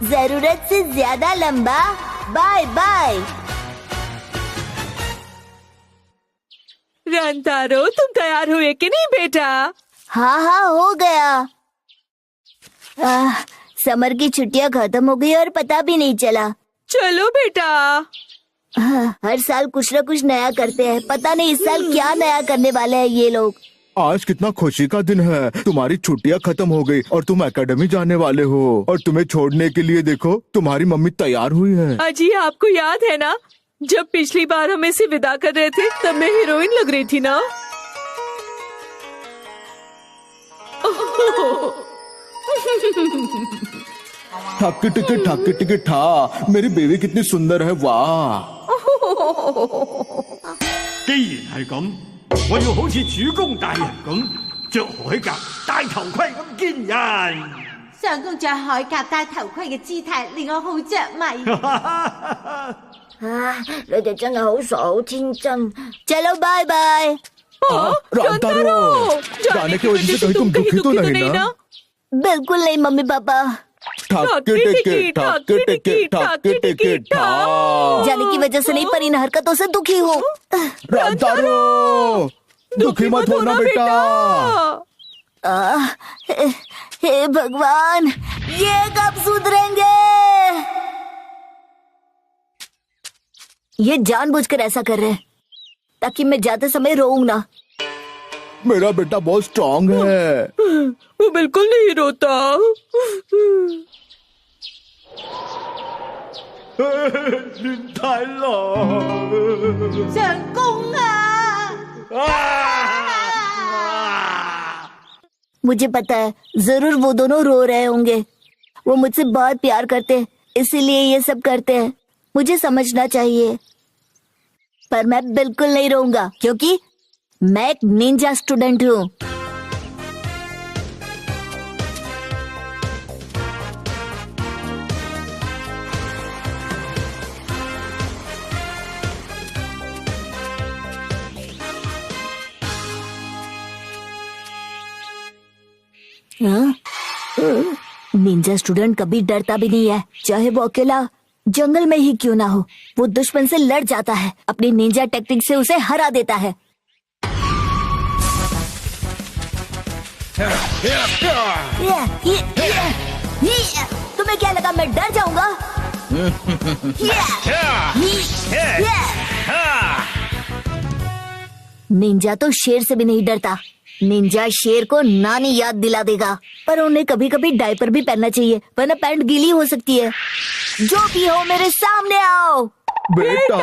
जरूरत से ज्यादा लंबा। Bye bye. रंतारो, तुम तैयार हुए कि नहीं बेटा? हाँ हाँ, हो गया। समर की छुट्टियां खत्म हो गई और पता भी नहीं चला। चलो बेटा। हर साल कुछ न कुछ नया करते हैं, पता नहीं इस साल क्या नया करने वाले हैं ये लोग। आज कितना खुशी का दिन है। तुम्हारी छुट्टियां खत्म हो गई और तुम एकेडमी जाने वाले हो। और तुम्हें छोड़ने के लिए देखो तुम्हारी मम्मी तैयार हुई है। अजी, आपको याद है ना, जब पिछली बार हम इसे विदा कर रहे थे तब मैं हीरोइन लग रही थी ना। ठाकी टिकी ठा, मेरी बेबी कितनी सुंदर है, वाह। 既然係咁，我要好似主公大人咁，着海甲、戴頭盔咁見人。相公着海甲戴頭盔嘅姿態令我好着迷。你哋真係好傻好天真。चलो बाय बाय। रंतारो, जाने की वजह से कहीं तुम दुखी तो नहीं ना? बिल्कुल नहीं मम्मी पापा। ठाकी टिकी ठा। जाने की वजह से नहीं, पर इन हरकतों से दुखी हूँ। रंतारो, दुखी मत होना बेटा। हे भगवान, ये कब सुधरेंगे? ये जानबूझकर ऐसा कर रहे हैं ताकि मैं जाते समय रोऊं ना। मेरा बेटा बहुत स्ट्रांग है। वो बिल्कुल नहीं रोता।相公啊！ मुझे पता है जरूर वो दोनों रो रहे होंगे। वो मुझसे बहुत प्यार करते हैं, इसीलिए ये सब करते हैं। मुझे समझना चाहिए, पर मैं बिल्कुल नहीं रोऊंगा क्योंकि मैं एक निंजा स्टूडेंट हूँ। निंजा स्टूडेंट कभी डरता भी नहीं है, चाहे वो अकेला जंगल में ही क्यों ना हो। वो दुश्मन से लड़ जाता है, अपनी निंजा टेक्निक से उसे हरा देता है। तुम्हें क्या लगा मैं डर जाऊंगा? निंजा तो शेर से भी नहीं डरता। निंजा शेर को नानी याद दिला देगा, पर उन्हें कभी कभी डायपर भी पहनना चाहिए वरना पैंट गीली हो सकती है। जो भी हो मेरे सामने आओ। बेटा।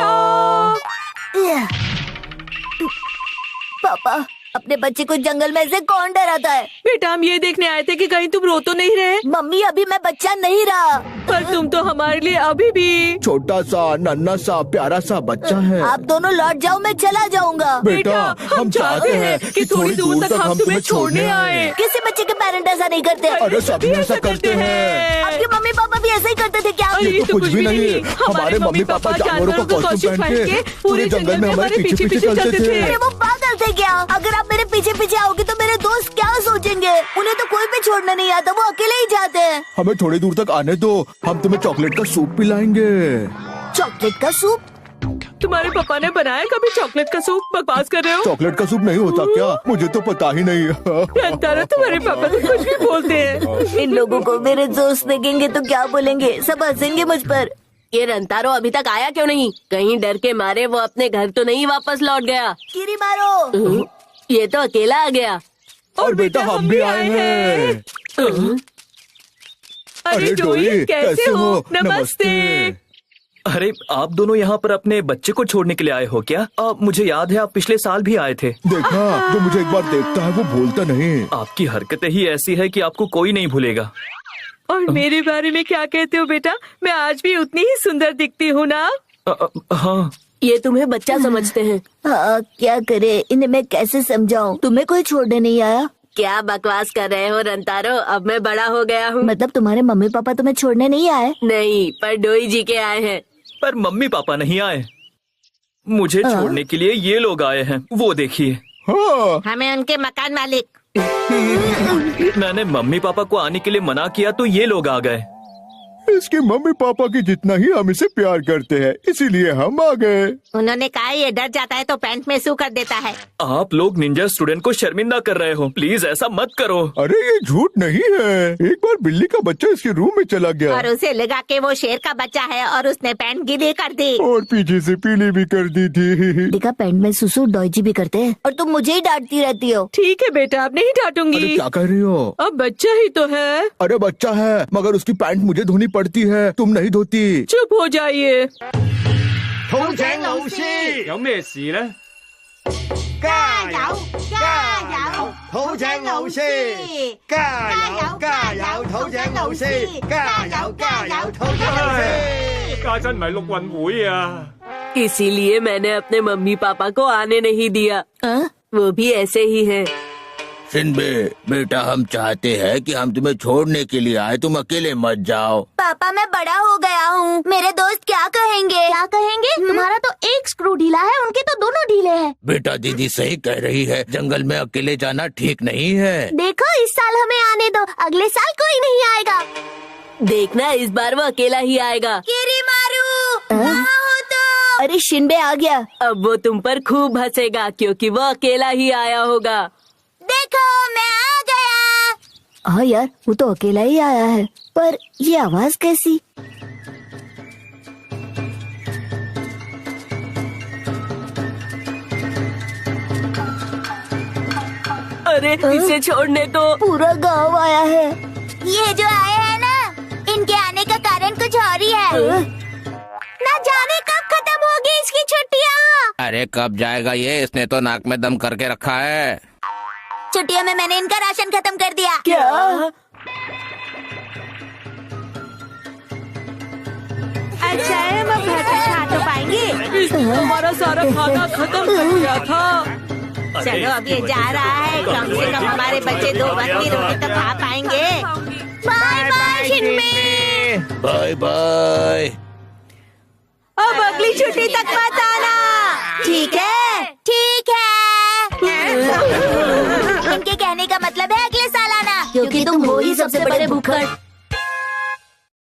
पापा, अपने बच्चे को जंगल में से कौन डराता है? बेटा, हम ये देखने आए थे कि कहीं तुम रो तो नहीं रहे। मम्मी, अभी मैं बच्चा नहीं रहा। पर तुम तो हमारे लिए अभी भी छोटा सा नन्हा सा प्यारा सा बच्चा है। आप दोनों लौट जाओ, मैं चला जाऊंगा। बेटा, हम चाहते हैं कि थोड़ी दूर तक हम तुम्हें छोड़ने आए। किसी बच्चे के पेरेंट ऐसा नहीं करते। अरे सभी ऐसा करते हैं। आपके मम्मी पापा भी ऐसा ही करते थे क्या? ये तो कुछ भी नहीं। हमारे मम्मी पापा जानवरों का कॉस्ट्यूम पहन के पूरे जंगल में हमारे पीछे पीछे चलते थे। अरे वो पागल थे क्या? अगर आप मेरे पीछे पीछे आओगे तो मेरे दोस्त क्या सोचेंगे? उन्हें तो कोई भी छोड़ना नहीं आता, वो अकेले ही जाते हैं। हमें थोड़ी दूर तक आने दो, हम तुम्हें चॉकलेट का सूप पिलाएंगे। चॉकलेट का सूप? तुम्हारे पापा ने बनाया कभी चॉकलेट का सूप? बकवास कर रहे हो। चॉकलेट का सूप नहीं होता क्या? मुझे तो पता ही नहीं। रंतारो, तुम्हारे पापा तो कुछ भी बोलते हैं। इन लोगों को मेरे दोस्त देखेंगे तो क्या बोलेंगे? सब हंसेंगे मुझ पर। ये रंतारो अभी तक आया क्यों नहीं? कहीं डर के मारे वो अपने घर तो नहीं वापस लौट गया? कीरी मारो। ये तो अकेला आ गया। और बेटा, हम भी आए हैं। अरे जोई, कैसे हो? नमस्ते। अरे, आप दोनों यहाँ पर अपने बच्चे को छोड़ने के लिए आए हो क्या? मुझे याद है आप पिछले साल भी आए थे। देखा, जो मुझे एक बार देखता है वो भूलता नहीं। आपकी हरकतें ही ऐसी है कि आपको कोई नहीं भूलेगा। और मेरे बारे में क्या कहते हो बेटा? मैं आज भी उतनी ही सुंदर दिखती हूँ ना? हाँ। ये तुम्हें बच्चा समझते हैं। हाँ, क्या करे, इन्हें मैं कैसे समझाऊं? तुम्हें कोई छोड़ने नहीं आया? क्या बकवास कर रहे हो रंतारो? अब मैं बड़ा हो गया हूँ। मतलब तुम्हारे मम्मी पापा तुम्हें छोड़ने नहीं आए? नहीं, पर डोई जी के आए हैं। पर मम्मी पापा नहीं आए। मुझे छोड़ने के लिए ये लोग आए हैं, वो देखिए। हाँ। हमें उनके मकान मालिक। मैंने मम्मी पापा को आने के लिए मना किया तो ये लोग आ गए। इसके मम्मी पापा की जितना ही हम इसे प्यार करते हैं, इसीलिए हम आ गए। उन्होंने कहा ये डर जाता है तो पैंट में सू कर देता है। आप लोग निंजा स्टूडेंट को शर्मिंदा कर रहे हो। प्लीज ऐसा मत करो। अरे ये झूठ नहीं है, एक बार बिल्ली का बच्चा इसके रूम में चला गया और उसे लगा के वो शेर का बच्चा है और उसने पैंट गीली कर दी। और पीछे से पीली भी कर दी थी। देखा, पैंट में सुसु डॉयजी भी करते हैं और तुम मुझे ही डांटती रहती हो। ठीक है बेटा, अब नहीं अरे डांटूंगी। क्या कह रही हो? अब बच्चा ही तो है। अरे बच्चा है मगर उसकी पैंट मुझे धोनी पड़ती है, तुम नहीं धोती। चुप हो जाइए। 土井老師有咩事呢？加油加油土井老師，加油加油土井老師，加油加油土井老師。家陣唔係陸運會啊！ इसीलिए मैंने अपने मम्मी पापा को आने नहीं दिया। वो भी ऐसे ही है। शिनबे बेटा, हम चाहते हैं कि हम तुम्हें छोड़ने के लिए आए, तुम अकेले मत जाओ। पापा मैं बड़ा हो गया हूँ, मेरे दोस्त क्या कहेंगे? क्या कहेंगे? तुम्हारा तो एक स्क्रू ढीला है, उनके तो दोनों ढीले हैं। बेटा दीदी सही कह रही है, जंगल में अकेले जाना ठीक नहीं है। देखो, इस साल हमें आने दो, अगले साल कोई नहीं आएगा। देखना इस बार वो अकेला ही आएगा। किरीमारू, कहाँ हो तुम? अरे शिनबे आ गया। अब वो तुम पर खूब हंसेगा क्योंकि वो अकेला ही आया होगा। देखो मैं आ गया। हाँ यार, वो तो अकेला ही आया है, पर ये आवाज कैसी? अरे इसे छोड़ने तो। पूरा गांव आया है। ये जो आए हैं ना, इनके आने का कारण कुछ और ही है। ना जाने कब खत्म होगी इसकी छुट्टियाँ। अरे कब जाएगा ये? इसने तो नाक में दम करके रखा है। छुट्टियों में मैंने इनका राशन खत्म कर दिया। क्या? अच्छा है, हम घर पे खा तो पाएंगे। इसने हमारा सारा खाना खत्म कर दिया था। चलो अब ये जा रहा है, कम से कम हमारे बच्चे 2 वक्त की रोटी तो खा पाएंगे। Bye bye Shinbe. Bye bye. अब अगली छुट्टी तक मत आना। ठीक है, ठीक है। इनके कहने का मतलब है अगले साल आना, क्योंकि तुम हो ही सबसे बड़े भूखड़।